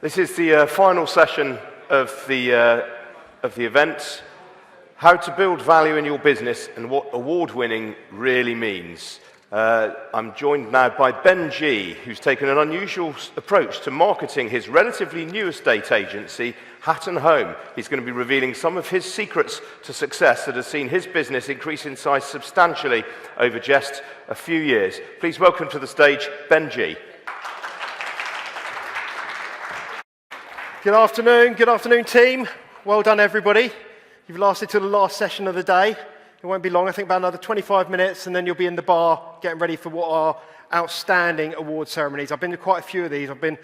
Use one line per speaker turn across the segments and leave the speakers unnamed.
This is the final session of the event, how to build value in your business and what award-winning really means. I'm joined now by Ben G, who's taken an unusual approach to marketing his relatively new estate agency, Hatton Home. He's going to be revealing some of his secrets to success that has seen his business increase in size substantially over just a few years. Please welcome to the stage Ben G.
Good afternoon team. Well done everybody. You've lasted till the last session of the day. It won't be long, I think about another 25 minutes and then you'll be in the bar getting ready for what are outstanding award ceremonies. I've been to quite a few of these. I've been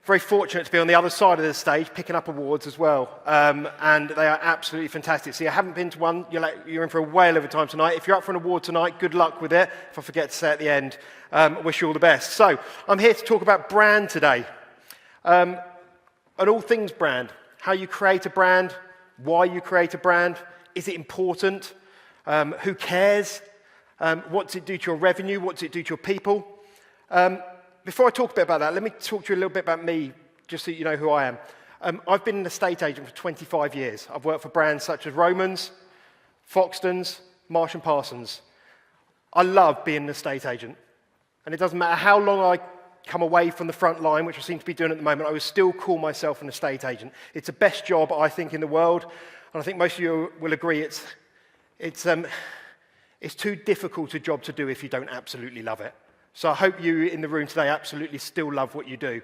very fortunate to be on the other side of the stage picking up awards as well. And they are absolutely fantastic. So you haven't been to one, you're in for a whale of a time tonight. If you're up for an award tonight, good luck with it. If I forget to say at the end, wish you all the best. So I'm here to talk about brand today. And all things brand, how you create a brand, why you create a brand, is it important, who cares, what does it do to your revenue, what does it do to your people. Before I talk a bit about that, let me talk to you a little bit about me, just so you know who I am. I've been an estate agent for 25 years. I've worked for brands such as Romans, Foxtons, Marsh & Parsons. I love being an estate agent. And it doesn't matter how long I come away from the front line, which I seem to be doing at the moment, I would still call myself an estate agent. It's the best job, I think, in the world, and I think most of you will agree it's too difficult a job to do if you don't absolutely love it. So I hope you in the room today absolutely still love what you do.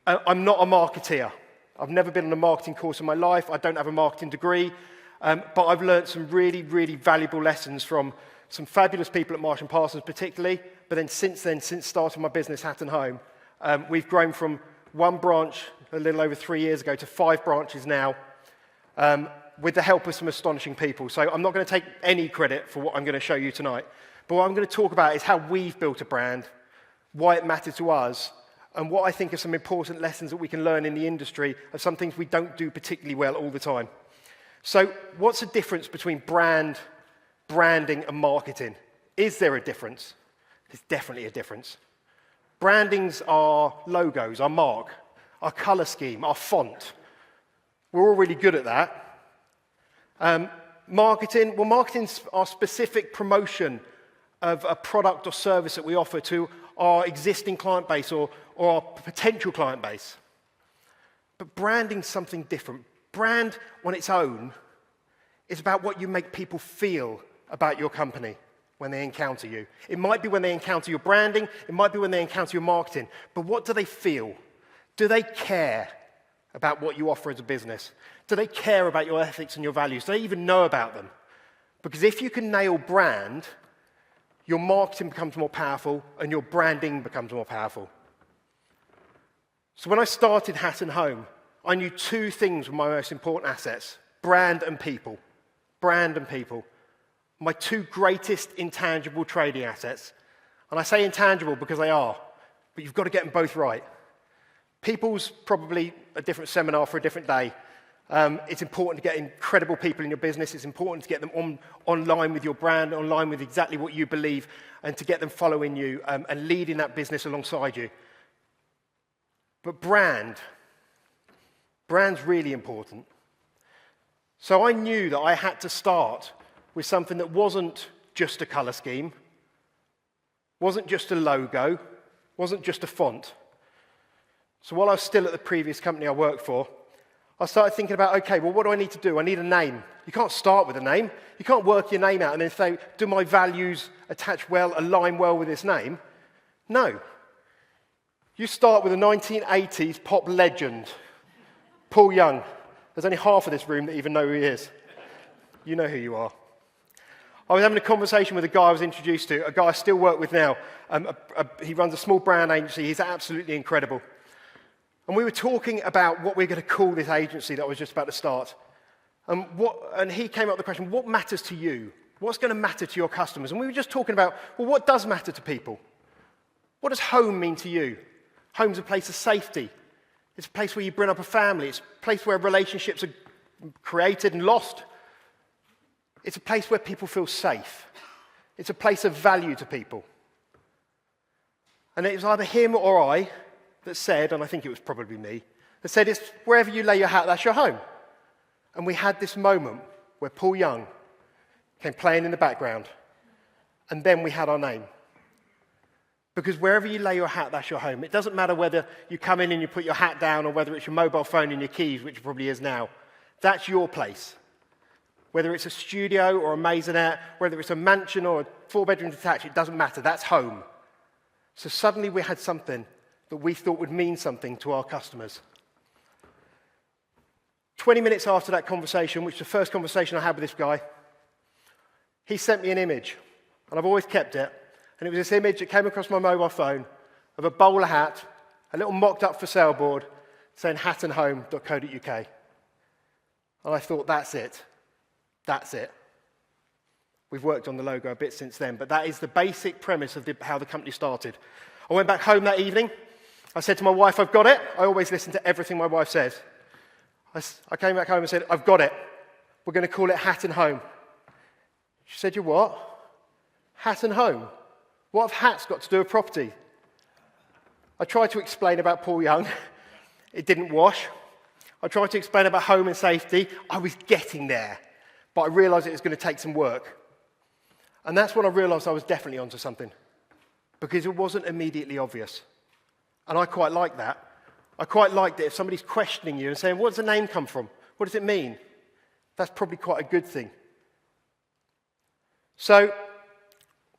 I'm not a marketeer. I've never been on a marketing course in my life. I don't have a marketing degree, but I've learned some really, really valuable lessons from some fabulous people at Marsh & Parsons particularly, but then, since starting my business, Hatton Home, we've grown from one branch a little over 3 years ago to 5 branches now, with the help of some astonishing people. So I'm not going to take any credit for what I'm going to show you tonight, but what I'm going to talk about is how we've built a brand, why it matters to us, and what I think are some important lessons that we can learn in the industry of some things we don't do particularly well all the time. So what's the difference between branding and marketing? Is there a difference? There's definitely a difference. Branding's our logos, our mark, our color scheme, our font. We're all really good at that. Marketing's our specific promotion of a product or service that we offer to our existing client base or our potential client base. But branding's something different. Brand on its own is about what you make people feel about your company when they encounter you. It might be when they encounter your branding, it might be when they encounter your marketing, but what do they feel? Do they care about what you offer as a business? Do they care about your ethics and your values? Do they even know about them? Because if you can nail brand, your marketing becomes more powerful and your branding becomes more powerful. So when I started Hatton Home, I knew 2 things were my most important assets: brand and people. Brand and people. My 2 greatest intangible trading assets. And I say intangible because they are, but you've got to get them both right. People's probably a different seminar for a different day. It's important to get incredible people in your business. It's important to get them online with your brand, online with exactly what you believe, and to get them following you and leading that business alongside you. But brand's really important. So I knew that I had to start with something that wasn't just a color scheme, wasn't just a logo, wasn't just a font. So while I was still at the previous company I worked for, I started thinking about, okay, well, what do I need to do? I need a name. You can't start with a name. You can't work your name out and then say, do my values attach well, align well with this name? No. You start with a 1980s pop legend, Paul Young. There's only half of this room that even know who he is. You know who you are. I was having a conversation with a guy I was introduced to, a guy I still work with now. He runs a small brand agency. He's absolutely incredible. And we were talking about what we're going to call this agency that I was just about to start. And he came up with the question, what matters to you? What's going to matter to your customers? And we were just talking about, well, what does matter to people? What does home mean to you? Home's a place of safety. It's a place where you bring up a family. It's a place where relationships are created and lost. It's a place where people feel safe. It's a place of value to people. And it was either him or I that said, and I think it was probably me, that said, it's wherever you lay your hat, that's your home. And we had this moment where Paul Young came playing in the background, and then we had our name. Because wherever you lay your hat, that's your home. It doesn't matter whether you come in and you put your hat down or whether it's your mobile phone and your keys, which it probably is now. That's your place. Whether it's a studio or a maisonette, whether it's a mansion or a 4-bedroom detached, it doesn't matter. That's home. So suddenly we had something that we thought would mean something to our customers. 20 minutes after that conversation, which was the first conversation I had with this guy, he sent me an image, and I've always kept it. And it was this image that came across my mobile phone of a bowler hat, a little mocked-up for sale board saying hatandhome.co.uk. And I thought, that's it. That's it. We've worked on the logo a bit since then, but that is the basic premise of how the company started. I went back home that evening. I said to my wife, I've got it. I always listen to everything my wife says. I came back home and said, I've got it. We're going to call it Hat and Home. She said, you what? Hat and Home? What have hats got to do with property? I tried to explain about Paul Young. It didn't wash. I tried to explain about home and safety. I was getting there, but I realized it was going to take some work. And that's when I realized I was definitely onto something, because it wasn't immediately obvious. And I quite like that. I quite liked it if somebody's questioning you and saying, where does the name come from? What does it mean? That's probably quite a good thing. So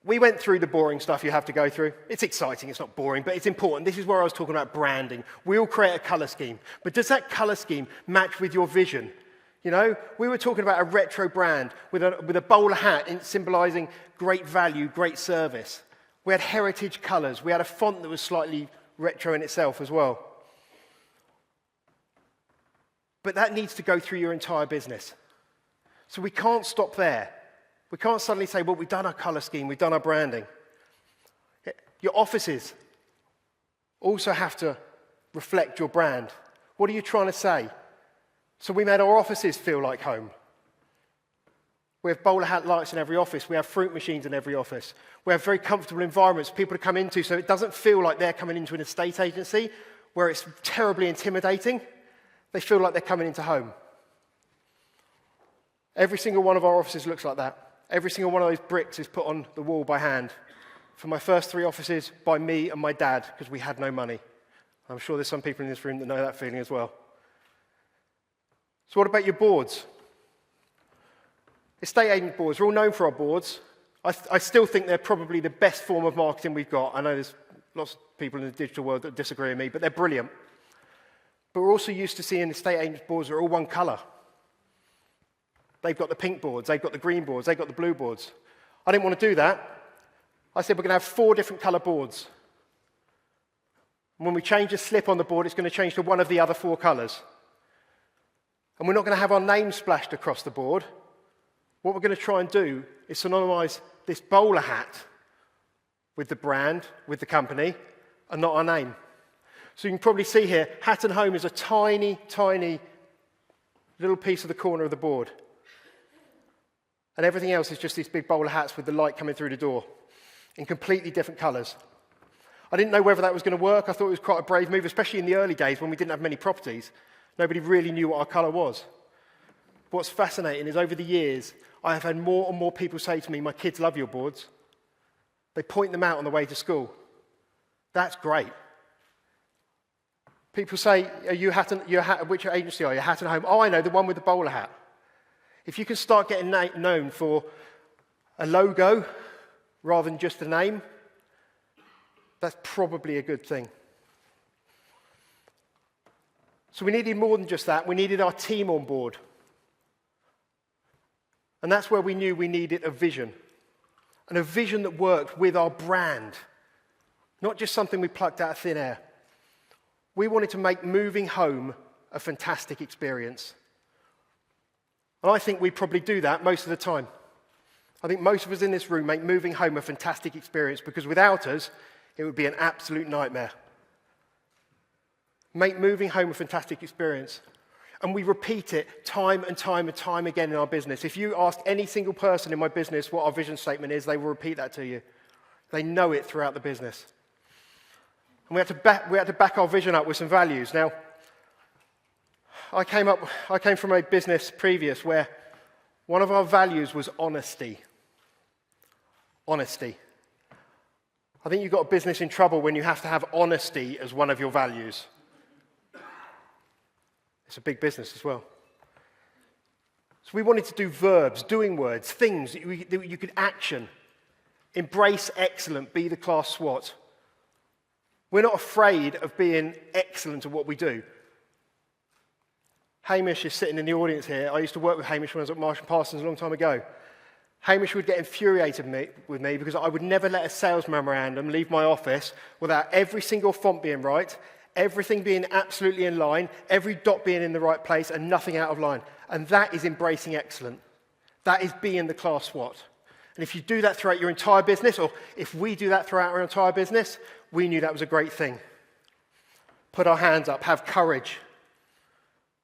we went through the boring stuff you have to go through. It's exciting, it's not boring, but it's important. This is where I was talking about branding. We all create a color scheme, but does that color scheme match with your vision? You know, we were talking about a retro brand with a bowler hat symbolizing great value, great service. We had heritage colors. We had a font that was slightly retro in itself as well. But that needs to go through your entire business. So we can't stop there. We can't suddenly say, well, we've done our color scheme, we've done our branding. Your offices also have to reflect your brand. What are you trying to say? So we made our offices feel like home. We have bowler hat lights in every office. We have fruit machines in every office. We have very comfortable environments for people to come into, so it doesn't feel like they're coming into an estate agency where it's terribly intimidating. They feel like they're coming into home. Every single one of our offices looks like that. Every single one of those bricks is put on the wall by hand. For my first 3 offices, by me and my dad, because we had no money. I'm sure there's some people in this room that know that feeling as well. So what about your boards? Estate agent boards. We're all known for our boards. I still think they're probably the best form of marketing we've got. I know there's lots of people in the digital world that disagree with me, but they're brilliant. But we're also used to seeing estate agent boards that are all one color. They've got the pink boards, they've got the green boards, they've got the blue boards. I didn't want to do that. I said we're going to have 4 different color boards. And when we change a slip on the board, it's going to change to one of the other 4 colors. And we're not going to have our name splashed across the board. What we're going to try and do is synonymize this bowler hat with the brand, with the company, and not our name. So you can probably see here, Hat and Home is a tiny, tiny little piece of the corner of the board. And everything else is just these big bowler hats with the light coming through the door in completely different colors. I didn't know whether that was going to work. I thought it was quite a brave move, especially in the early days when we didn't have many properties. Nobody really knew what our color was. What's fascinating is over the years, I have had more and more people say to me, my kids love your boards. They point them out on the way to school. That's great. People say, which agency are you? Hat and Home. Oh, I know, the one with the bowler hat. If you can start getting known for a logo rather than just a name, that's probably a good thing. So we needed more than just that. We needed our team on board. And that's where we knew we needed a vision. And a vision that worked with our brand. Not just something we plucked out of thin air. We wanted to make moving home a fantastic experience. And I think we probably do that most of the time. I think most of us in this room make moving home a fantastic experience because without us, it would be an absolute nightmare. Make moving home a fantastic experience. And we repeat it time and time and time again in our business. If you ask any single person in my business what our vision statement is, they will repeat that to you. They know it throughout the business. And we had to back our vision up with some values. Now, I came from a business previous where one of our values was honesty. Honesty. I think you've got a business in trouble when you have to have honesty as one of your values. It's a big business as well. So we wanted to do verbs, doing words, things that you could action. Embrace excellent, be the class SWAT. We're not afraid of being excellent at what we do. Hamish is sitting in the audience here. I used to work with Hamish when I was at Marsh & Parsons a long time ago. Hamish would get infuriated with me because I would never let a sales memorandum leave my office without every single font being right, everything being absolutely in line, every dot being in the right place, and nothing out of line. And that is embracing excellence. That is being the class SWAT. And if you do that throughout your entire business, or if we do that throughout our entire business, we knew that was a great thing. Put our hands up, have courage.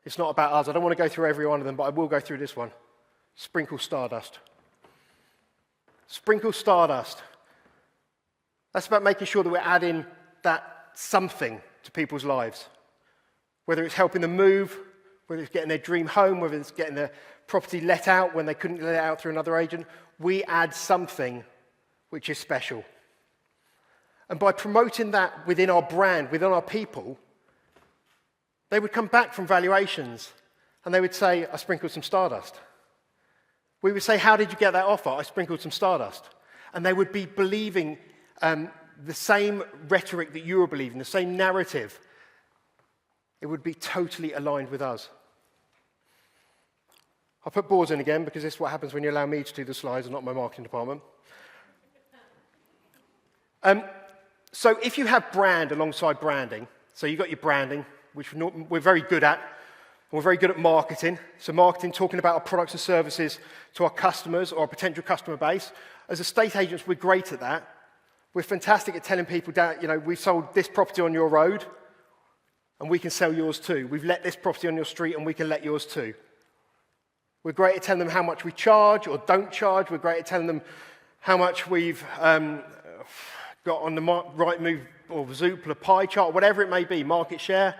It's not about us. I don't want to go through every one of them, but I will go through this one. Sprinkle stardust. Sprinkle stardust. That's about making sure that we're adding that something to people's lives. Whether it's helping them move, whether it's getting their dream home, whether it's getting their property let out when they couldn't let it out through another agent, we add something which is special. And by promoting that within our brand, within our people, they would come back from valuations and they would say, I sprinkled some stardust. We would say, how did you get that offer? I sprinkled some stardust. And they would be believing the same rhetoric that you were believing, the same narrative. It would be totally aligned with us. I'll put boards in again because this is what happens when you allow me to do the slides and not my marketing department. So if you have brand alongside branding, so you've got your branding, which we're very good at, and we're very good at marketing. So marketing, talking about our products and services to our customers or our potential customer base. As estate agents, we're great at that. We're fantastic at telling people, we've sold this property on your road, and we can sell yours too. We've let this property on your street, and we can let yours too. We're great at telling them how much we charge or don't charge. We're great at telling them how much we've got on the Rightmove or Zoopla pie chart, whatever it may be, market share.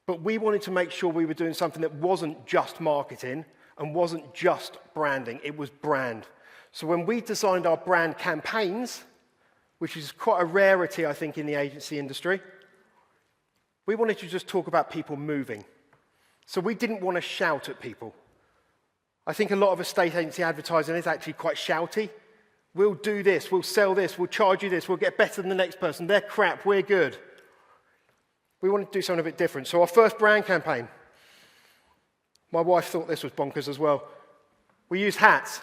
But we wanted to make sure we were doing something that wasn't just marketing and wasn't just branding. It was brand. So when we designed our brand campaigns, which is quite a rarity, I think, in the agency industry, we wanted to just talk about people moving. So we didn't want to shout at people. I think a lot of estate agency advertising is actually quite shouty. We'll do this, we'll sell this, we'll charge you this, we'll get better than the next person. They're crap, we're good. We wanted to do something a bit different. So our first brand campaign, my wife thought this was bonkers as well. We used hats.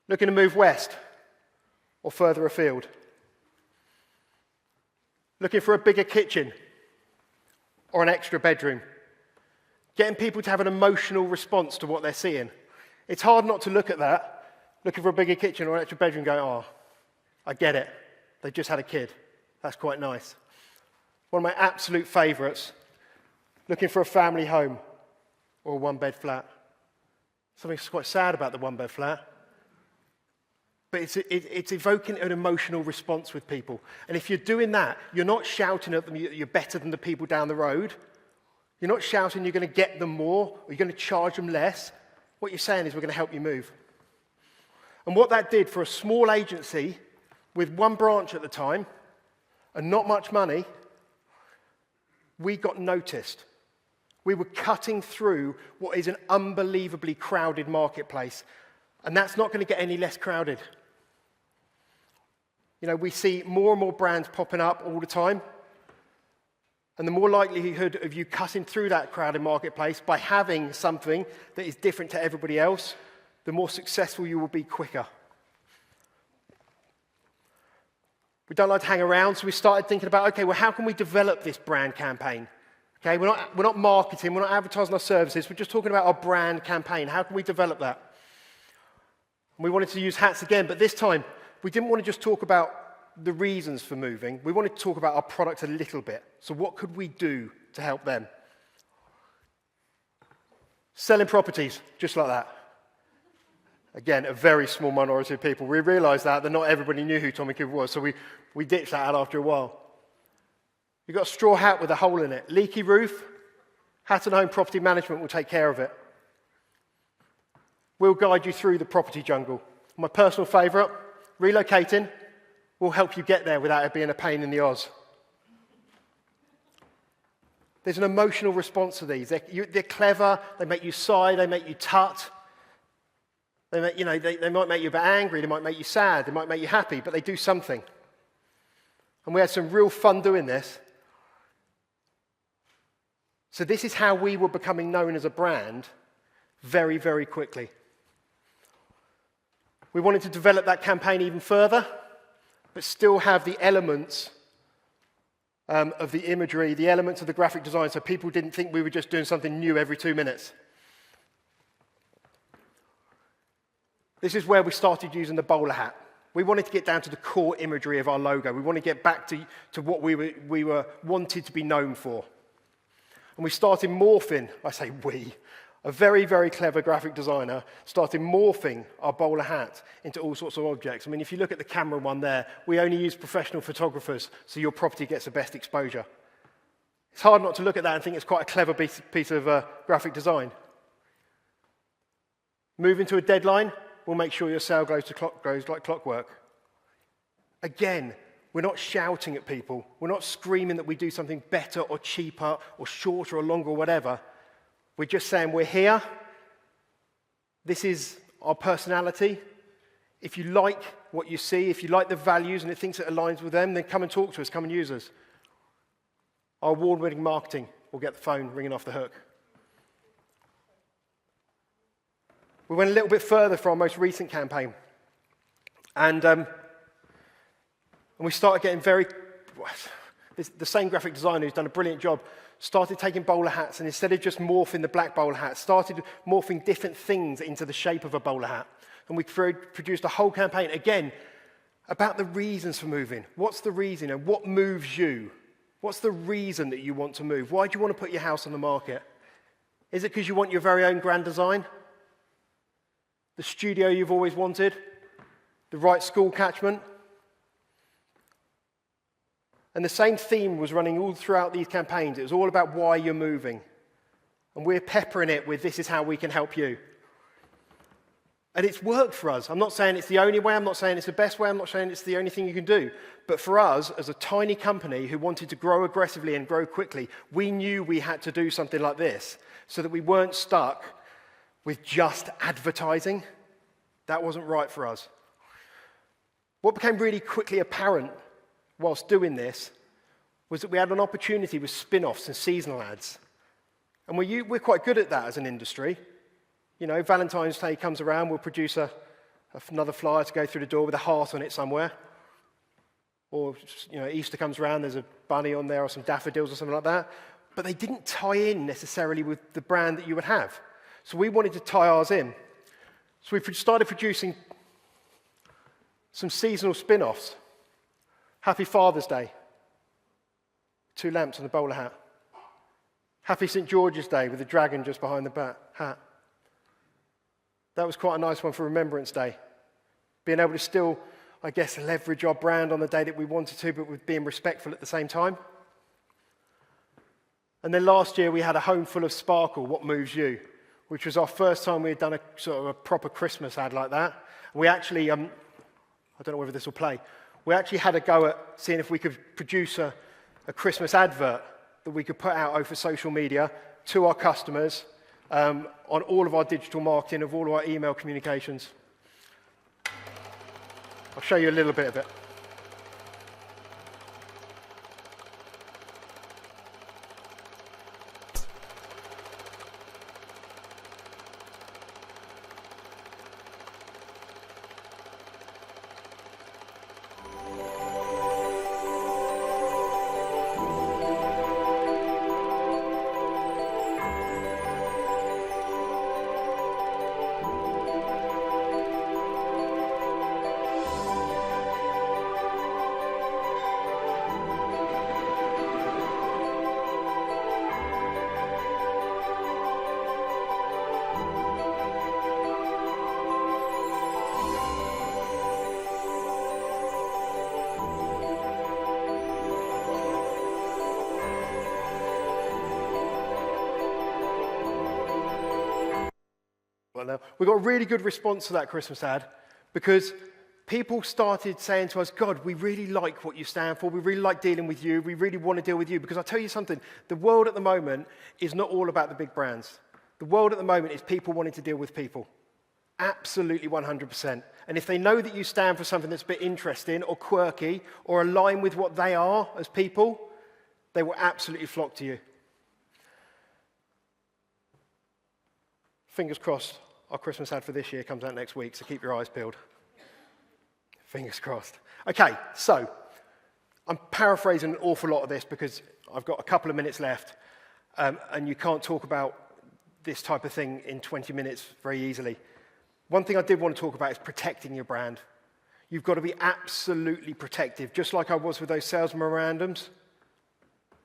Looking to move west or further afield. Looking for a bigger kitchen or an extra bedroom. Getting people to have an emotional response to what they're seeing. It's hard not to look at that, looking for a bigger kitchen or an extra bedroom, going, oh, I get it. They just had a kid. That's quite nice. One of my absolute favourites, looking for a family home or a one-bed flat. Something's quite sad about the one-bed flat. But it's evoking an emotional response with people. And if you're doing that, you're not shouting at them you're better than the people down the road. You're not shouting you're going to get them more or you're going to charge them less. What you're saying is we're going to help you move. And what that did for a small agency with one branch at the time and not much money, we got noticed. We were cutting through what is an unbelievably crowded marketplace. And that's not going to get any less crowded. We see more and more brands popping up all the time. And the more likelihood of you cutting through that crowded marketplace by having something that is different to everybody else, the more successful you will be quicker. We don't like to hang around, so we started thinking about, okay, well, how can we develop this brand campaign? Okay, we're not marketing, we're not advertising our services, we're just talking about our brand campaign. How can we develop that? And we wanted to use hats again, but this time, we didn't want to just talk about the reasons for moving. We wanted to talk about our product a little bit. So what could we do to help them? Selling properties, just like that. Again, a very small minority of people. We realised that not everybody knew who Tommy Cooper was, so we ditched that out after a while. You've got a straw hat with a hole in it. Leaky roof, Hatton Home Property Management will take care of it. We'll guide you through the property jungle. My personal favourite, relocating will help you get there without it being a pain in the arse. There's an emotional response to these. They're clever, they make you sigh, they make you tut. They might make you a bit angry, they might make you sad, they might make you happy, but they do something. And we had some real fun doing this. So this is how we were becoming known as a brand very, very quickly. We wanted to develop that campaign even further, but still have the elements of the imagery, the elements of the graphic design, so people didn't think we were just doing something new every 2 minutes. This is where we started using the bowler hat. We wanted to get down to the core imagery of our logo. We wanted to get back to what we were wanted to be known for. And we started morphing, I say we, a very, very clever graphic designer started morphing our bowler hat into all sorts of objects. I mean, if you look at the camera one there, we only use professional photographers, so your property gets the best exposure. It's hard not to look at that and think it's quite a clever piece of graphic design. Moving to a deadline, we'll make sure your sale goes like clockwork. Again, we're not shouting at people. We're not screaming that we do something better or cheaper or shorter or longer or whatever. We're just saying we're here. This is our personality. If you like what you see, if you like the values and it thinks it aligns with them, then come and talk to us, come and use us. Our award-winning marketing will get the phone ringing off the hook. We went a little bit further for our most recent campaign. And we started getting the same graphic designer who's done a brilliant job started taking bowler hats, and instead of just morphing the black bowler hat, started morphing different things into the shape of a bowler hat. And we produced a whole campaign, again, about the reasons for moving. What's the reason and what moves you? What's the reason that you want to move? Why do you want to put your house on the market? Is it because you want your very own grand design? The studio you've always wanted? The right school catchment? And the same theme was running all throughout these campaigns. It was all about why you're moving. And we're peppering it with this is how we can help you. And it's worked for us. I'm not saying it's the only way. I'm not saying it's the best way. I'm not saying it's the only thing you can do. But for us, as a tiny company who wanted to grow aggressively and grow quickly, we knew we had to do something like this so that we weren't stuck with just advertising. That wasn't right for us. What became really quickly apparent whilst doing this was that we had an opportunity with spin-offs and seasonal ads. And we're quite good at that as an industry. You know, Valentine's Day comes around, we'll produce another flyer to go through the door with a heart on it somewhere. Or, you know, Easter comes around, there's a bunny on there or some daffodils or something like that. But they didn't tie in necessarily with the brand that you would have. So we wanted to tie ours in. So we started producing some seasonal spin-offs. Happy Father's Day, 2 lamps on the bowler hat. Happy St. George's Day with the dragon just behind the hat. That was quite a nice one for Remembrance Day. Being able to still, I guess, leverage our brand on the day that we wanted to, but with being respectful at the same time. And then last year we had a home full of sparkle, What Moves You, which was our first time we had done a sort of a proper Christmas ad like that. We actually, I don't know whether this will play, we actually had a go at seeing if we could produce a Christmas advert that we could put out over social media to our customers on all of our digital marketing, of all of our email communications. I'll show you a little bit of it. that now. We got a really good response to that Christmas ad because people started saying to us, God, we really like what you stand for. We really like dealing with you. We really want to deal with you. Because I'll tell you something, the world at the moment is not all about the big brands. The world at the moment is people wanting to deal with people. Absolutely 100%. And if they know that you stand for something that's a bit interesting or quirky or align with what they are as people, they will absolutely flock to you. Fingers crossed, our Christmas ad for this year comes out next week, so keep your eyes peeled. Fingers crossed. Okay, so I'm paraphrasing an awful lot of this because I've got a couple of minutes left, and you can't talk about this type of thing in 20 minutes very easily. One thing I did want to talk about is protecting your brand. You've got to be absolutely protective, just like I was with those sales memorandums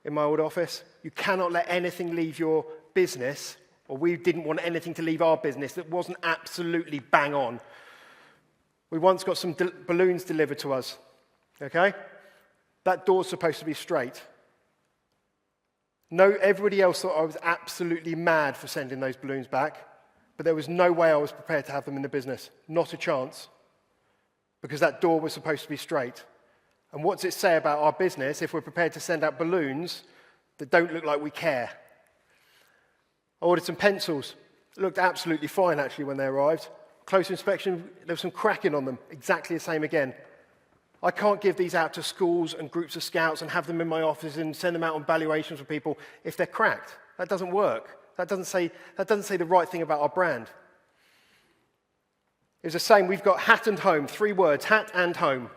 in my old office. You cannot let anything leave your business, or we didn't want anything to leave our business that wasn't absolutely bang on. We once got some balloons delivered to us, okay? That door's supposed to be straight. No, everybody else thought I was absolutely mad for sending those balloons back, but there was no way I was prepared to have them in the business. Not a chance, because that door was supposed to be straight. And what does it say about our business if we're prepared to send out balloons that don't look like we care? I ordered some pencils. It looked absolutely fine, actually, when they arrived. Close inspection, there was some cracking on them. Exactly the same again. I can't give these out to schools and groups of scouts and have them in my office and send them out on valuations for people if they're cracked. That doesn't work. That doesn't say the right thing about our brand. It's the same. We've got hat and home, 3 words, hat and home.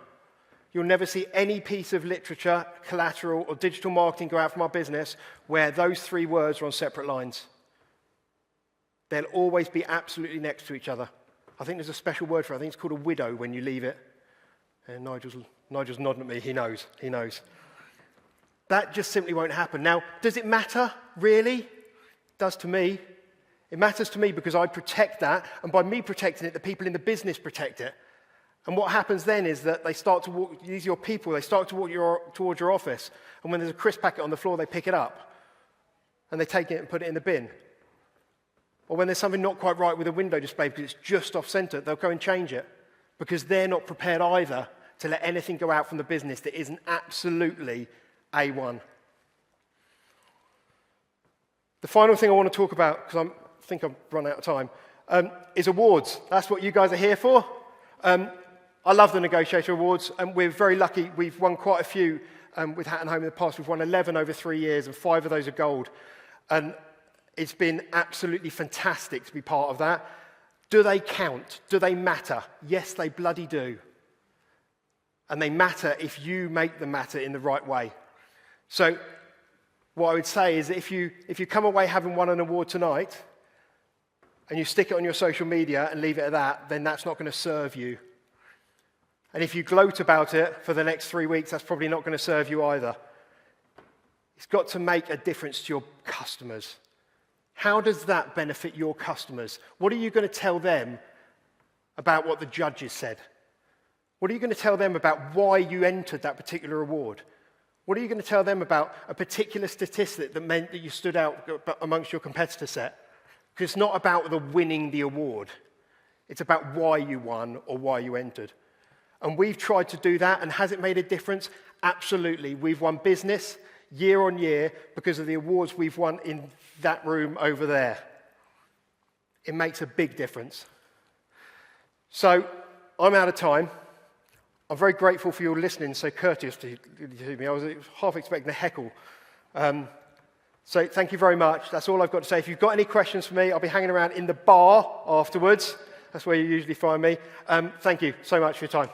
You'll never see any piece of literature, collateral, or digital marketing go out from our business where those 3 words are on separate lines. They'll always be absolutely next to each other. I think there's a special word for it. I think it's called a widow when you leave it. And Nigel's nodding at me. He knows. That just simply won't happen. Now, does it matter, really? It does to me. It matters to me because I protect that, and by me protecting it, the people in the business protect it. And what happens then is that they start to walk, these are your people, they start to walk towards your office, and when there's a crisp packet on the floor, they pick it up, and they take it and put it in the bin. Or when there's something not quite right with a window display because it's just off-center, they'll go and change it because they're not prepared either to let anything go out from the business that isn't absolutely A1. The final thing I want to talk about, because I think I've run out of time, is awards. That's what you guys are here for. I love the Negotiator Awards, and we're very lucky. We've won quite a few with Hat and Home in the past. We've won 11 over 3 years, and 5 of those are gold. And it's been absolutely fantastic to be part of that. Do they count? Do they matter? Yes, they bloody do. And they matter if you make them matter in the right way. So what I would say is that if you come away having won an award tonight and you stick it on your social media and leave it at that, then that's not going to serve you. And if you gloat about it for the next 3 weeks, that's probably not going to serve you either. It's got to make a difference to your customers. How does that benefit your customers? What are you going to tell them about what the judges said? What are you going to tell them about why you entered that particular award? What are you going to tell them about a particular statistic that meant that you stood out amongst your competitor set? Because it's not about the winning the award. It's about why you won or why you entered. And we've tried to do that, and has it made a difference? Absolutely. We've won business year on year because of the awards we've won in that room over there. It makes a big difference. So I'm out of time. I'm very grateful for your listening so courteous to me. I was half expecting a heckle. So thank you very much. That's all I've got to say. If you've got any questions for me, I'll be hanging around in the bar afterwards. That's where you usually find me. Thank you so much for your time.